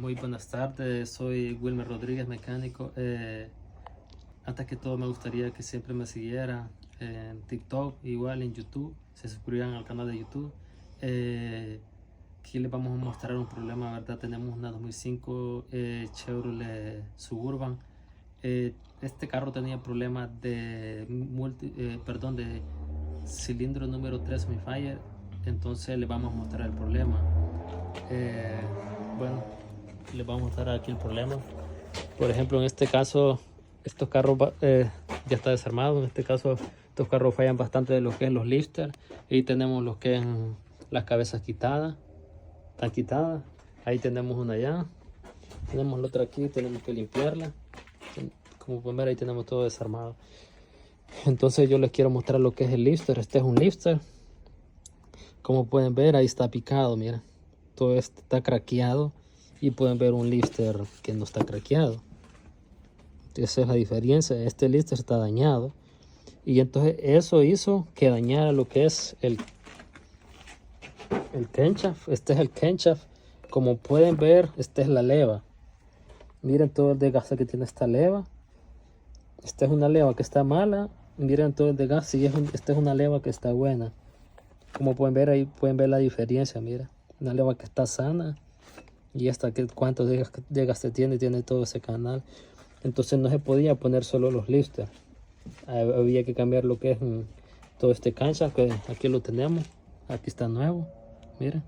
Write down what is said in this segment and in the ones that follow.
Muy buenas tardes, soy Wilmer Rodríguez, mecánico. Antes que todo me gustaría que siempre me siguieran en TikTok, igual en YouTube, se suscribieran al canal de YouTube. Aquí les vamos a mostrar un problema, ¿verdad? Tenemos una 2005 Chevrolet Suburban. Este carro tenía problemas de de cilindro número 3 mi fire. Entonces les vamos a mostrar el problema. Bueno, les vamos a mostrar aquí el problema. Por ejemplo, en este caso, estos carros ya está desarmado. En este caso, estos carros fallan bastante de lo que es los lifters. Ahí tenemos lo que es las cabezas quitadas, están quitadas. Ahí tenemos una allá, tenemos la otra aquí, tenemos que limpiarla. Como pueden ver, ahí tenemos todo desarmado. Entonces yo les quiero mostrar lo que es el lifter. Este es un lifter. Como pueden ver, ahí está picado, mira. Todo esto está craqueado y pueden ver un lifter que no está craqueado. Esa es la diferencia. Este lifter está dañado y entonces eso hizo que dañara lo que es el crankshaft. Este es el crankshaft. Como pueden ver, esta es la leva. Miren todo el desgaste que tiene esta leva. Esta es una leva que está mala. Miren todo el desgaste y esta es una leva que está buena. Como pueden ver, ahí pueden ver la diferencia. Mira, una leva que está sana y hasta que cuánto desgaste tiene todo ese canal. Entonces no se podía poner solo los lifters, había que cambiar lo que es todo este cancha, que aquí lo tenemos. Aquí está nuevo, miren,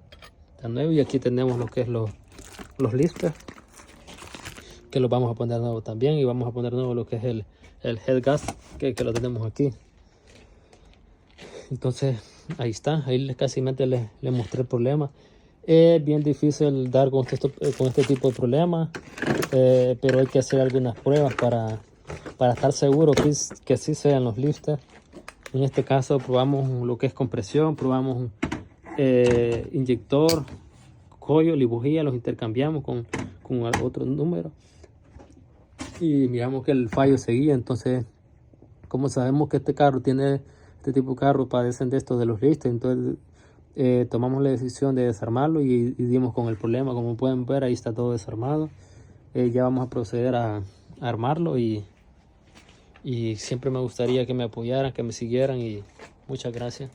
está nuevo. Y aquí tenemos lo que es los lifters, que los vamos a poner nuevo también. Y vamos a poner nuevo lo que es el head gasket, que lo tenemos aquí. Entonces ahí está, ahí casi les mostré el problema. Es bien difícil dar con este tipo de problemas, pero hay que hacer algunas pruebas para estar seguro que sí sean los lifters. En este caso probamos lo que es compresión, probamos inyector, coil y bujía, los intercambiamos con otro número y miramos que el fallo seguía. Entonces, como sabemos que este tipo de carro padecen de esto de los lifters, entonces tomamos la decisión de desarmarlo y dimos con el problema. Como pueden ver, ahí está todo desarmado. Ya vamos a proceder a armarlo y siempre me gustaría que me apoyaran, que me siguieran, y muchas gracias.